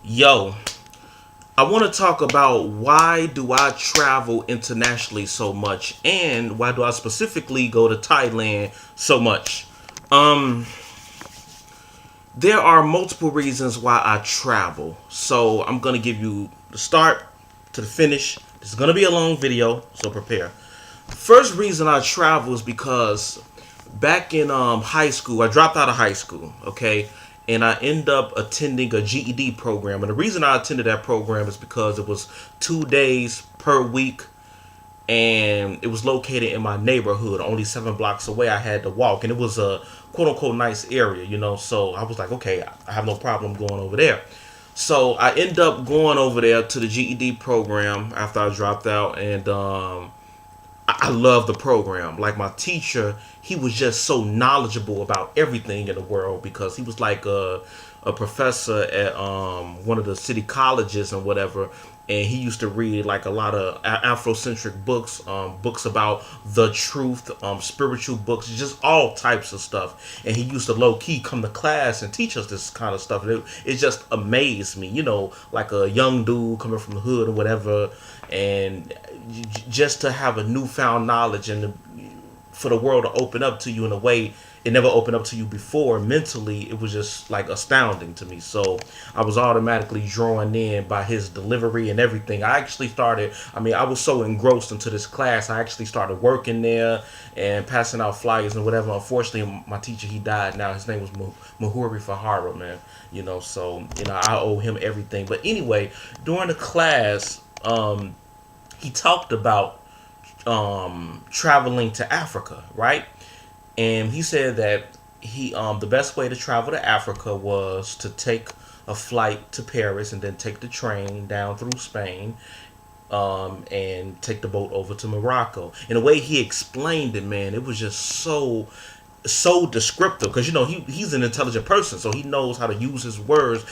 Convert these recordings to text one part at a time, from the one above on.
Yo, I want to talk about why do I travel internationally so much and why do I specifically go to Thailand so much? Um there are multiple reasons why I travel. So, I'm going to give you the start to the finish. This is going to be a long video, so prepare. First reason I travel is because back in high school, I dropped out of high school, okay, and I end up attending a GED program. And the reason I attended that program is because it was 2 days per week, and it was located in my neighborhood, only 7 blocks away. I had to walk, and it was a quote unquote nice area, you know. So I was like, okay, I have no problem going over there. So I end up going over there to the GED program after I dropped out, and I love the program. Like my teacher, he was just so knowledgeable about everything in the world because he was like a professor at one of the city colleges and whatever. And he used to read like a lot of Afrocentric books, books about the truth, spiritual books, just all types of stuff. And he used to low key come to class and teach us this kind of stuff. It just amazed me, you know, like a young dude coming from the hood or whatever, and just to have a newfound knowledge and for the world to open up to you in a way it never opened up to you before mentally, it was just like astounding to me. So I was automatically drawn in by his delivery and everything. I was so engrossed into this class, I actually started working there and passing out flyers and whatever. Unfortunately, my teacher, he died now. His name was Mahuri Fahara, man. You know, so I owe him everything. But anyway, during the class, he talked about traveling to Africa, right? And he said that he the best way to travel to Africa was to take a flight to Paris and then take the train down through Spain, and take the boat over to Morocco. And the way he explained it, man, it was just so descriptive because he's an intelligent person, so he knows how to use his words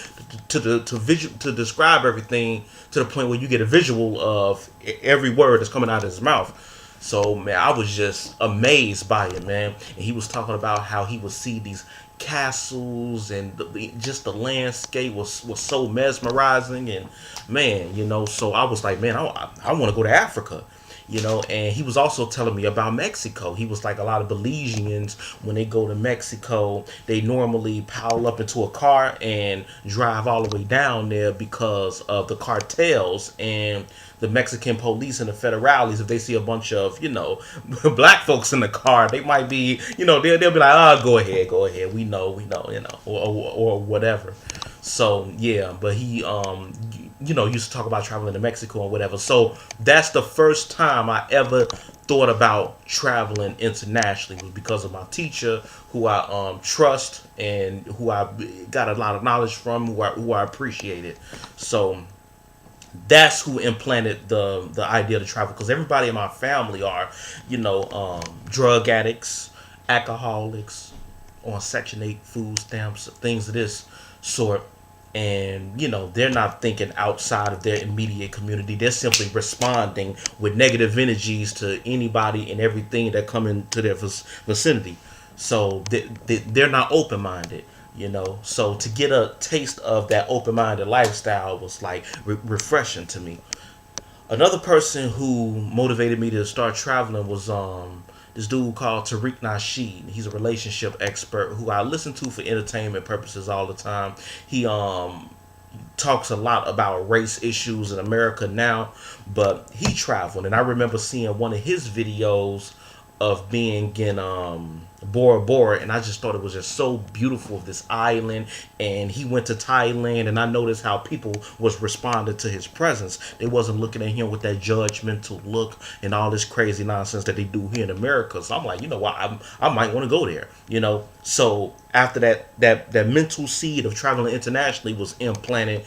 to describe everything to the point where you get a visual of every word that's coming out of his mouth. So man, I was just amazed by it, man. And he was talking about how he would see these castles and just the landscape was so mesmerizing, and man, so I was like, man, I want to go to Africa. And he was also telling me about Mexico. He was like, a lot of Belizeans, when they go to Mexico, they normally pile up into a car and drive all the way down there because of the cartels and the Mexican police and the federales. If they see a bunch of, black folks in the car, they might be, they'll be like, oh, go ahead. We know, or whatever. So yeah, but he used to talk about traveling to Mexico and whatever. So that's the first time I ever thought about traveling internationally, was because of my teacher, who I trust and who I got a lot of knowledge from, who I appreciated. So that's who implanted the idea to travel, because everybody in my family are, drug addicts, alcoholics, on Section 8 food stamps, things of this sort. And they're not thinking outside of their immediate community. They're simply responding with negative energies to anybody and everything that come into their vicinity. So they're not open-minded. So to get a taste of that open-minded lifestyle was like refreshing to me. Another person who motivated me to start traveling was this dude called Tariq Nasheed. He's a relationship expert who I listen to for entertainment purposes all the time. He talks a lot about race issues in America now, but he traveled, and I remember seeing one of his videos of being in Bora Bora, and I just thought it was just so beautiful, of this island. And he went to Thailand, and I noticed how people was responding to his presence. They wasn't looking at him with that judgmental look and all this crazy nonsense that they do here in America. So I'm like, you know what, I might want to go there. So after that mental seed of traveling internationally was implanted,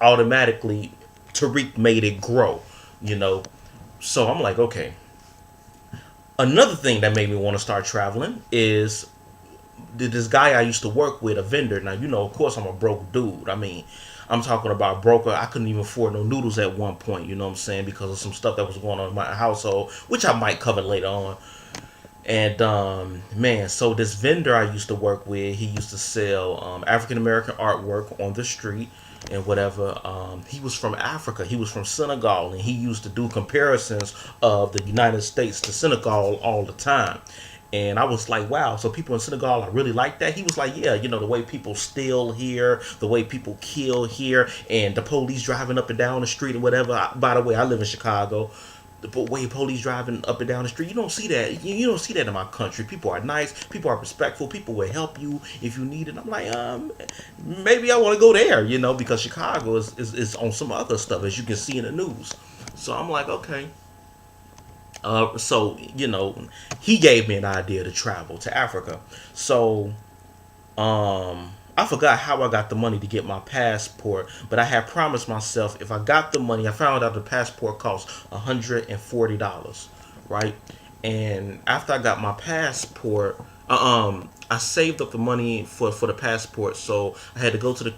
automatically Tariq made it grow. So I'm like, okay. Another thing that made me want to start traveling is this guy I used to work with, a vendor. Now, of course, I'm a broke dude. I mean, I'm talking about broke. I couldn't even afford no noodles at one point, you know what I'm saying, because of some stuff that was going on in my household, which I might cover later on. And man, so this vendor I used to work with, he used to sell African American artwork on the street and whatever. He was from Africa. He was from Senegal, and he used to do comparisons of the United States to Senegal all the time. And I was like, wow, so people in Senegal are really like that? He was like, yeah, the way people steal here, the way people kill here, and the police driving up and down the street and whatever. By the way, I live in Chicago. The way police driving up and down the street, you don't see that. You don't see that in my country. People are nice. People are respectful. People will help you if you need it. I'm like, maybe I want to go there, because Chicago is on some other stuff, as you can see in the news. So I'm like, okay. So he gave me an idea to travel to Africa. So I forgot how I got the money to get my passport, but I had promised myself if I got the money, I found out the passport cost $140, right? And after I got my passport, I saved up the money for the passport, so I had to go to the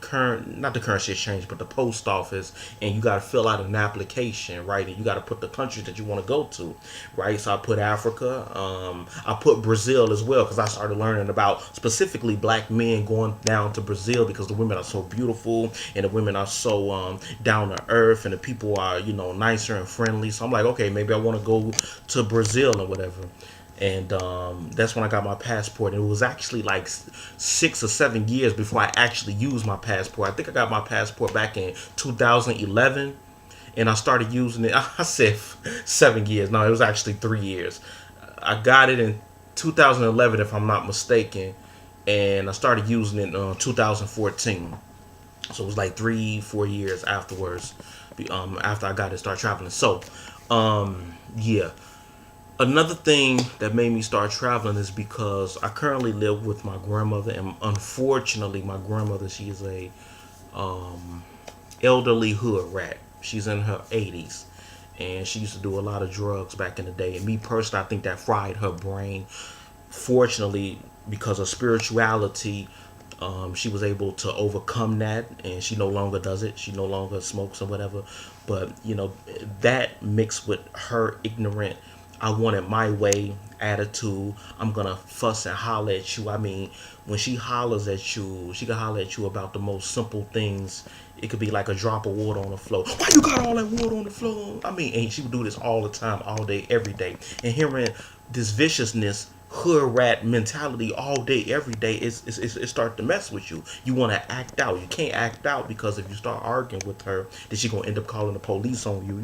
not the currency exchange, but the post office, and you got to fill out an application, right? And you got to put the countries that you want to go to, right? So I put Africa, I put Brazil as well, because I started learning about specifically black men going down to Brazil because the women are so beautiful and the women are so down to earth, and the people are nicer and friendly. So I'm like, okay, maybe I want to go to Brazil or whatever. And that's when I got my passport. And it was actually like 6 or 7 years before I actually used my passport. I think I got my passport back in 2011, and I started using it. I said 7 years. No, it was actually 3 years. I got it in 2011, if I'm not mistaken, and I started using it in 2014. So it was like 3, 4 years afterwards, after I got it, started traveling. So, yeah. Another thing that made me start traveling is because I currently live with my grandmother, and unfortunately, my grandmother, she is a elderly hood rat. She's in her 80s, and she used to do a lot of drugs back in the day. And me personally, I think that fried her brain. Fortunately, because of spirituality, she was able to overcome that, and she no longer does it. She no longer smokes or whatever. But that mixed with her ignorant, I want it my way attitude. I'm gonna fuss and holler at you. I mean, when she hollers at you, she can holler at you about the most simple things. It could be like a drop of water on the floor. Why you got all that water on the floor? I mean, and she would do this all the time, all day, every day. And hearing this viciousness, hood rat mentality all day, every day, it start to mess with you. You want to act out. You can't act out, because if you start arguing with her, then she gonna end up calling the police on you,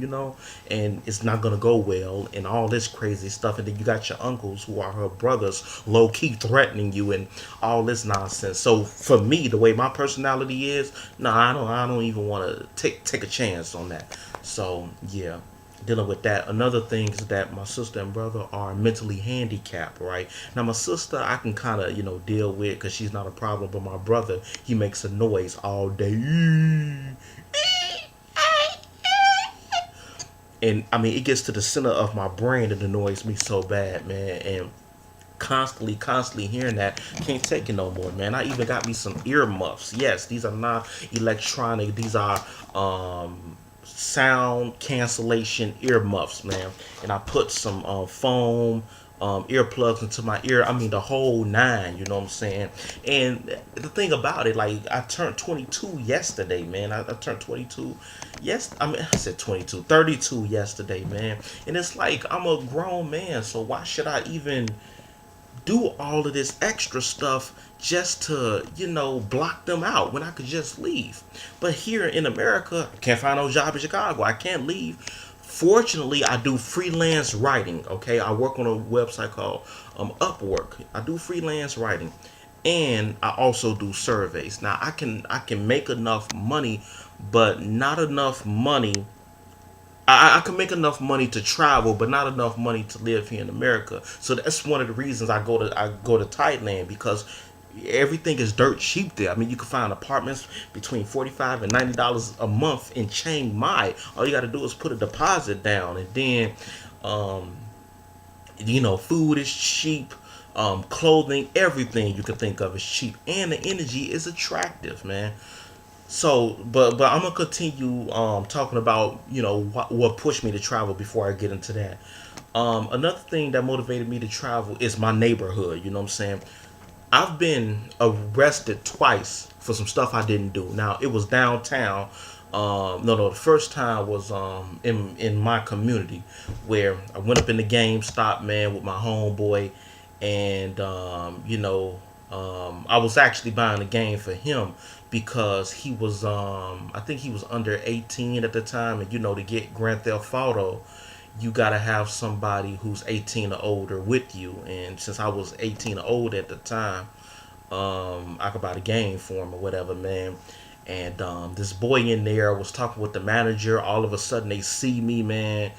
and it's not gonna go well, and all this crazy stuff. And then you got your uncles, who are her brothers, low key threatening you, and all this nonsense. So for me, the way my personality is, no, I don't even want to take a chance on that. So yeah, dealing with that. Another thing is that my sister and brother are mentally handicapped, right? Now, my sister, I can kind of, deal with, because she's not a problem, but my brother, he makes a noise all day. And, I mean, it gets to the center of my brain and annoys me so bad, man. And constantly hearing that, can't take it no more, man. I even got me some earmuffs. Yes, these are not electronic. These are, sound cancellation earmuffs, man. And I put some foam earplugs into my ear. I mean, the whole nine, you know what I'm saying? And the thing about it, like, I turned 22 yesterday, man. I turned 22. Yes, I mean, I said 22, 32 yesterday, man. And it's like, I'm a grown man, so why should I even do all of this extra stuff just to, block them out when I could just leave? But here in America, I can't find no job in Chicago. I can't leave. Fortunately, I do freelance writing. Okay, I work on a website called Upwork. I do freelance writing, and I also do surveys. Now, I can make enough money, but not enough money. I can make enough money to travel, but not enough money to live here in America. So that's one of the reasons I go to Thailand, because everything is dirt cheap there. I mean, you can find apartments between $45 and $90 a month in Chiang Mai. All you got to do is put a deposit down, and then, food is cheap. Clothing, everything you can think of is cheap, and the energy is attractive, man. So, but I'm gonna continue talking about what pushed me to travel before I get into that. Another thing that motivated me to travel is my neighborhood. You know what I'm saying? I've been arrested twice for some stuff I didn't do. Now it was downtown. No, the first time was in my community, where I went up in the GameStop, man, with my homeboy, and I was actually buying a game for him because he was I think he was under 18 at the time, and to get Grand Theft Auto, you gotta have somebody who's 18 or older with you. And since I was 18 or older at the time, I could buy the game for him or whatever, man. And this boy in there was talking with the manager. All of a sudden, they see me, man,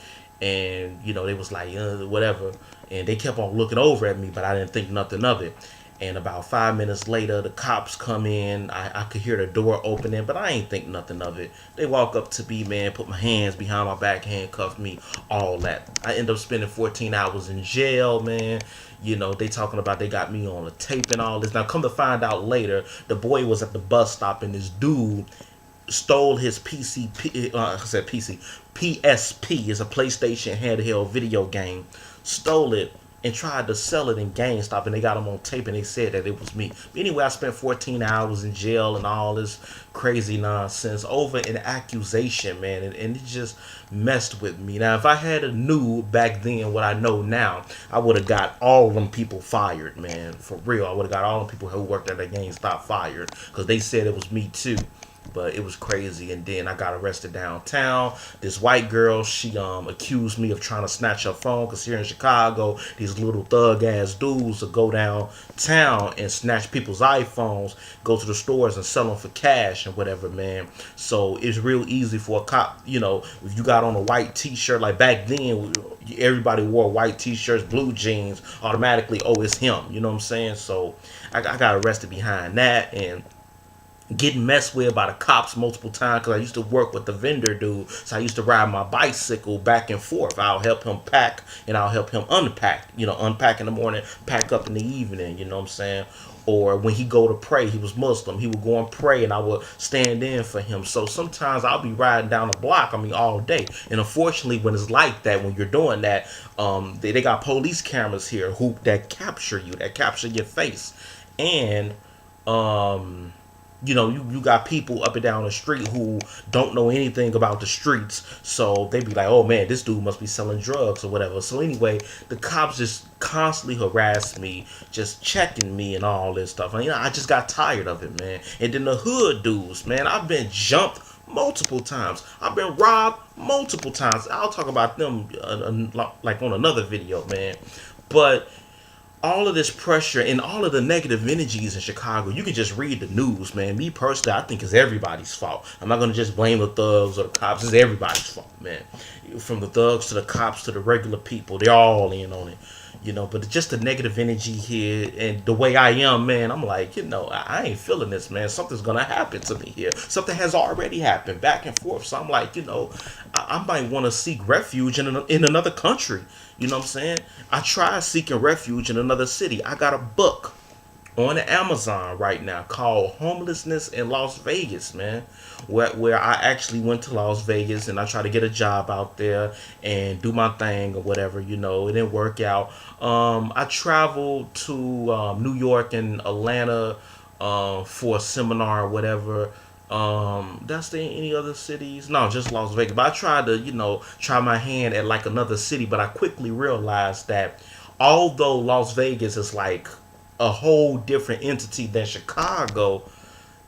and they was like, whatever, and they kept on looking over at me, but I didn't think nothing of it. And about 5 minutes later, the cops come in. I could hear the door opening, but I ain't think nothing of it. They walk up to me, man, put my hands behind my back, handcuff me, all that. I end up spending 14 hours in jail, man. They talking about they got me on a tape and all this. Now, come to find out later, the boy was at the bus stop, and this dude stole his PSP is a PlayStation handheld video game. Stole it and tried to sell it in GameStop, and they got him on tape, and they said that it was me. Anyway, I spent 14 hours in jail and all this crazy nonsense over an accusation, man, and it just messed with me. Now, if I had a knew back then what I know now, I would have got all of them people fired, man, for real. I would have got all the people who worked at the GameStop fired, because they said it was me too. But it was crazy. And then I got arrested downtown. This white girl, she accused me of trying to snatch her phone, because here in Chicago, these little thug ass dudes will go downtown and snatch people's iPhones, go to the stores and sell them for cash and whatever, man. So it's real easy for a cop, if you got on a white t-shirt, like back then everybody wore white t-shirts, blue jeans, automatically, oh, it's him, you know what I'm saying? So I got arrested behind that, and getting messed with by the cops multiple times, because I used to work with the vendor dude. So I used to ride my bicycle back and forth. I'll help him pack and I'll help him unpack. Unpack in the morning, pack up in the evening, you know what I'm saying? Or when he go to pray, he was Muslim, he would go and pray, and I would stand in for him. So sometimes I'll be riding down the block, all day. And unfortunately, when it's like that, when you're doing that, they got police cameras here that capture you, that capture your face. And you got people up and down the street who don't know anything about the streets, so they be like, oh man, this dude must be selling drugs or whatever. So anyway, the cops just constantly harassed me, just checking me and all this stuff. And I just got tired of it, man. And then the hood dudes, man, I've been jumped multiple times. I've been robbed multiple times. I'll talk about them like on another video, man. But all of this pressure and all of the negative energies in Chicago, you can just read the news, man. Me personally, I think it's everybody's fault. I'm not going to just blame the thugs or the cops. It's everybody's fault, man. From the thugs to the cops to the regular people, they're all in on it. But just the negative energy here and the way I am, man, I'm like, I ain't feeling this, man. Something's going to happen to me here. Something has already happened back and forth. So I'm like, I might want to seek refuge in another country. You know what I'm saying? I tried seeking refuge in another city. I got a book on Amazon right now called Homelessness in Las Vegas, man, where I actually went to Las Vegas and I tried to get a job out there and do my thing or whatever. It didn't work out. I traveled to New York and Atlanta for a seminar or whatever. That's any other cities? No, just Las Vegas. But I tried to, try my hand at like another city, but I quickly realized that although Las Vegas is like a whole different entity than Chicago,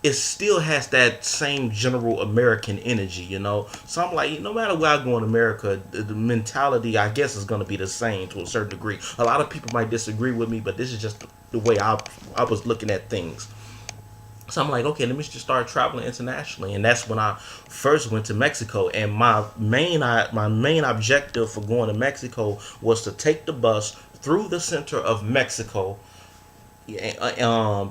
it still has that same general American energy. So I'm like, no matter where I go in America, the mentality, I guess, is going to be the same to a certain degree. A lot of people might disagree with me, but this is just the way I was looking at things. So I'm like, okay, let me just start traveling internationally, and that's when I first went to Mexico. And my main objective for going to Mexico was to take the bus through the center of Mexico,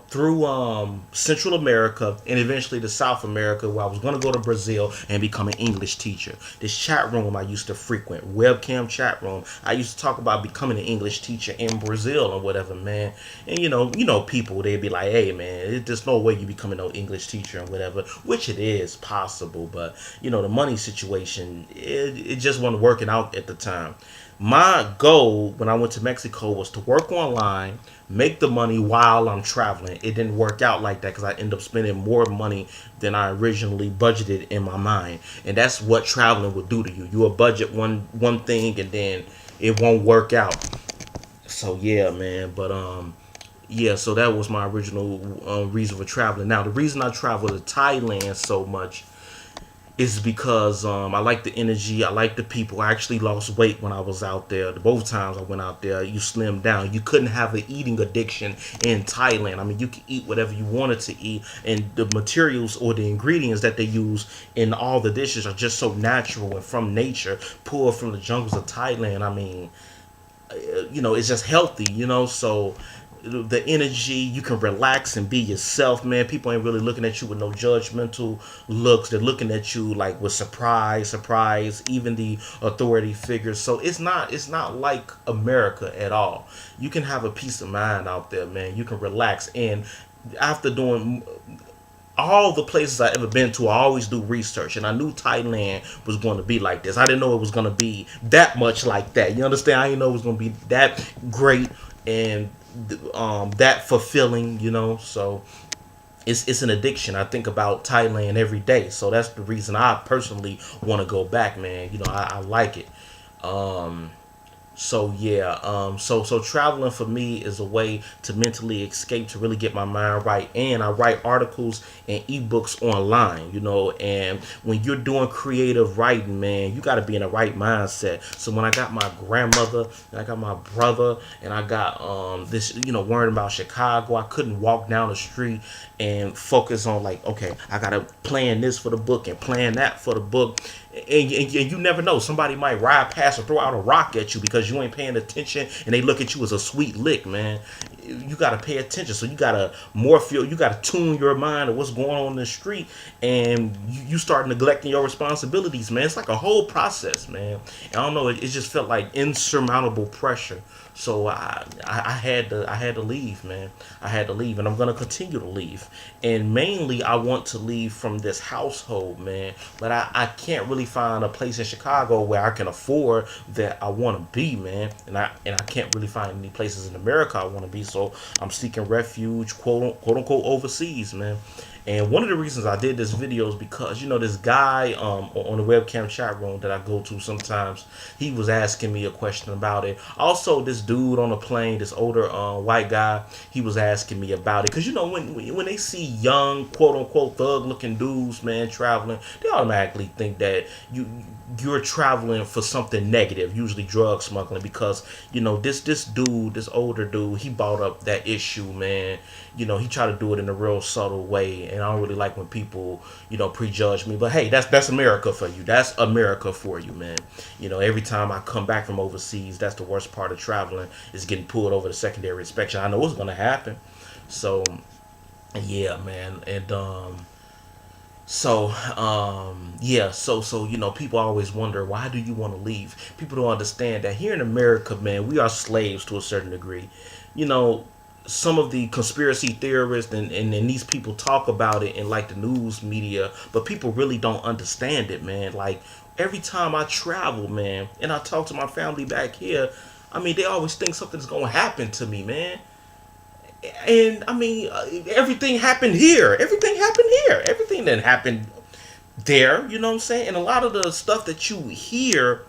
through Central America, and eventually to South America, where I was going to go to Brazil and become an English teacher. This chat room I used to frequent, webcam chat room, I used to talk about becoming an English teacher in Brazil or whatever, man. And people, they'd be like, hey man, there's no way you becoming no English teacher and whatever, which it is possible, but the money situation, it just wasn't working out at the time. My goal when I went to Mexico was to work online, make the money while I'm traveling. It didn't work out like that because I ended up spending more money than I originally budgeted in my mind, and that's what traveling would do to you. You will budget one thing and then it won't work out. So yeah, man. But yeah. So that was my original reason for traveling. Now the reason I travel to Thailand so much is because I like the energy. I like the people. I actually lost weight when I was out there. Both times I went out there, you slimmed down. You couldn't have an eating addiction in Thailand. I mean, you could eat whatever you wanted to eat, and the materials or the ingredients that they use in all the dishes are just so natural and from nature, pulled from the jungles of Thailand. I mean, it's just healthy, so the energy, you can relax and be yourself, man. People ain't really looking at you with no judgmental looks. They're looking at you like with surprise, even the authority figures. So it's not like America at all. You can have a peace of mind out there, man. You can relax. And after doing all the places I ever been to, I always do research, and I knew Thailand was going to be like this. I didn't know it was going to be that much like that. You understand? I didn't know it was going to be that great and that fulfilling. So it's an addiction. I think about Thailand every day, so that's the reason I personally want to go back, man. I like it. Um, so yeah, so traveling for me is a way to mentally escape, to really get my mind right. And I write articles and ebooks online, and when you're doing creative writing, man, you got to be in the right mindset. So when I got my grandmother and I got my brother and I got this, worrying about Chicago, I couldn't walk down the street and focus on like, okay, I gotta plan this for the book and plan that for the book. And you never know, somebody might ride past or throw out a rock at you because you ain't paying attention, and they look at you as a sweet lick, man. You gotta pay attention. So you gotta you gotta tune your mind to what's going on in the street, and you start neglecting your responsibilities, man. It's like a whole process, man. And I don't know, it just felt like insurmountable pressure. So I had to leave, man. I had to leave, and I'm gonna continue to leave. And mainly, I want to leave from this household, man. But I can't really find a place in Chicago where I can afford that I want to be, man. And I can't really find any places in America I want to be. So I'm seeking refuge, quote unquote, overseas, man. And one of the reasons I did this video is because this guy on the webcam chat room that I go to sometimes, he was asking me a question about it. Also, this dude on the plane, this older white guy, he was asking me about it because when they see young quote unquote thug looking dudes, man, traveling, they automatically think that you're traveling for something negative, usually drug smuggling, because this dude, this older dude, he brought up that issue, man. He tried to do it in a real subtle way, and I don't really like when people prejudge me. But hey, that's America for you. That's America for you, man. Every time I come back from overseas, that's the worst part of traveling, is getting pulled over the secondary inspection. I know what's gonna happen. So yeah, man. And yeah, so people always wonder, why do you want to leave? People don't understand that here in America, man, we are slaves to a certain degree. Some of the conspiracy theorists and these people talk about it in like the news media, but people really don't understand it, man. Like every time I travel, man, and I talk to my family back here, I mean, they always think something's gonna happen to me, man. And I mean, everything happened here. Everything happened here. Everything that happened there. You know what I'm saying? And a lot of the stuff that you hear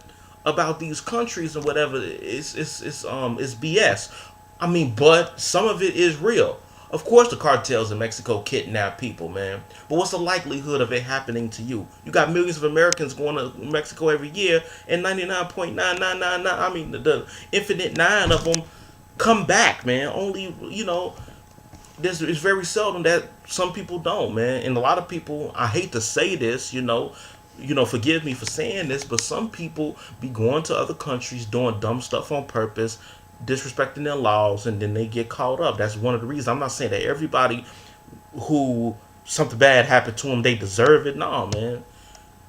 about these countries and whatever is BS. I mean, but some of it is real. Of course, the cartels in Mexico kidnap people, man. But what's the likelihood of it happening to you? You got millions of Americans going to Mexico every year, and 99.9999, I mean, the infinite nine of them come back, man. Only, it's very seldom that some people don't, man. And a lot of people, I hate to say this, forgive me for saying this, but some people be going to other countries doing dumb stuff on purpose, disrespecting their laws, and then they get caught up. That's one of the reasons. I'm not saying that everybody who something bad happened to them, they deserve it. No, man.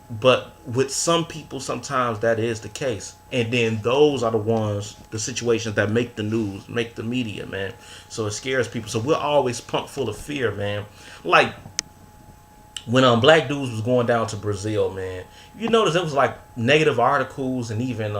But with some people, sometimes that is the case. And then those are the situations that make the news, make the media, man. So it scares people. So we're always pumped full of fear, man. Like when black dudes was going down to Brazil, man, you notice it was like negative articles and even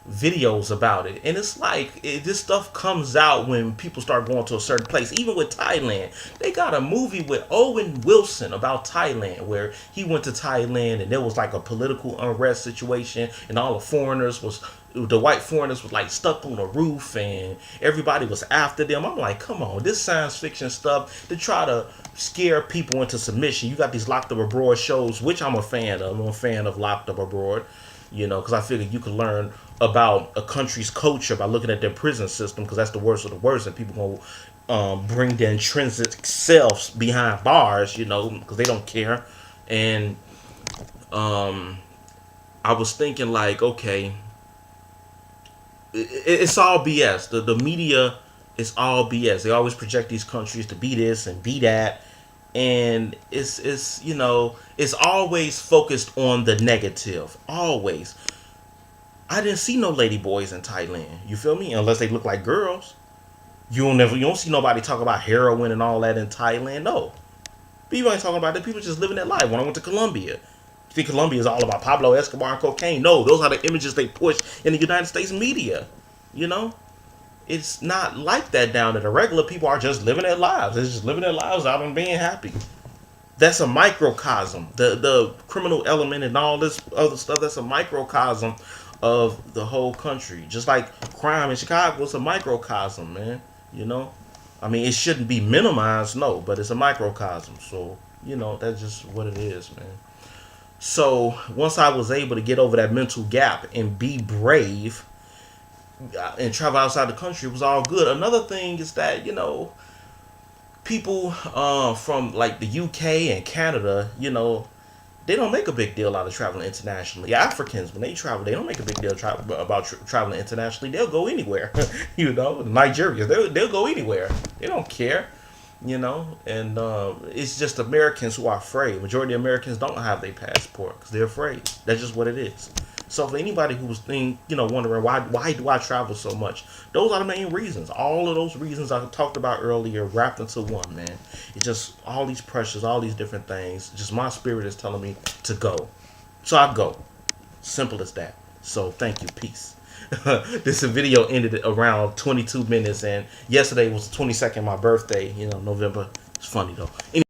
videos about it, and it's like this stuff comes out when people start going to a certain place. Even with Thailand, they got a movie with Owen Wilson about Thailand, where he went to Thailand and there was like a political unrest situation, and all the foreigners was the white foreigners was like stuck on the roof, and everybody was after them. I'm like, come on, this science fiction stuff to try to scare people into submission. You got these Locked Up Abroad shows, which I'm a fan of. I'm a fan of Locked Up Abroad, because I figured you could learn about a country's culture by looking at their prison system, because that's the worst of the worst, and people gonna bring their intrinsic selves behind bars, because they don't care. And I was thinking like, okay, it's all BS. The media is all BS. They always project these countries to be this and be that, and it's always focused on the negative. Always. I didn't see no lady boys in Thailand. You feel me? Unless they look like girls. You don't see nobody talk about heroin and all that in Thailand. No. People ain't talking about that. People just living their life. When I went to Colombia, you think Colombia is all about Pablo Escobar and cocaine? No, those are the images they push in the United States media. It's not like that down there. The regular people are just living their lives. They're just living their lives out and being happy. That's a microcosm. The criminal element and all this other stuff, that's a microcosm of the whole country. Just like crime in Chicago, it's a microcosm, man. I mean, it shouldn't be minimized, no, but it's a microcosm. So, that's just what it is, man. So, once I was able to get over that mental gap and be brave and travel outside the country, it was all good. Another thing is that, people from like the UK and Canada, they don't make a big deal out of traveling internationally. Africans, when they travel, they don't make a big deal about traveling internationally. They'll go anywhere. Nigerians, they'll go anywhere. They don't care. And it's just Americans who are afraid. Majority of Americans don't have their passport because they're afraid. That's just what it is. So for anybody who's wondering why do I travel so much, those are the main reasons. All of those reasons I talked about earlier wrapped into one, man. It's just all these pressures, all these different things. Just my spirit is telling me to go, so I go. Simple as that. So thank you, peace. This video ended around 22 minutes, and yesterday was the 22nd, my birthday. November. It's funny though. Anyway,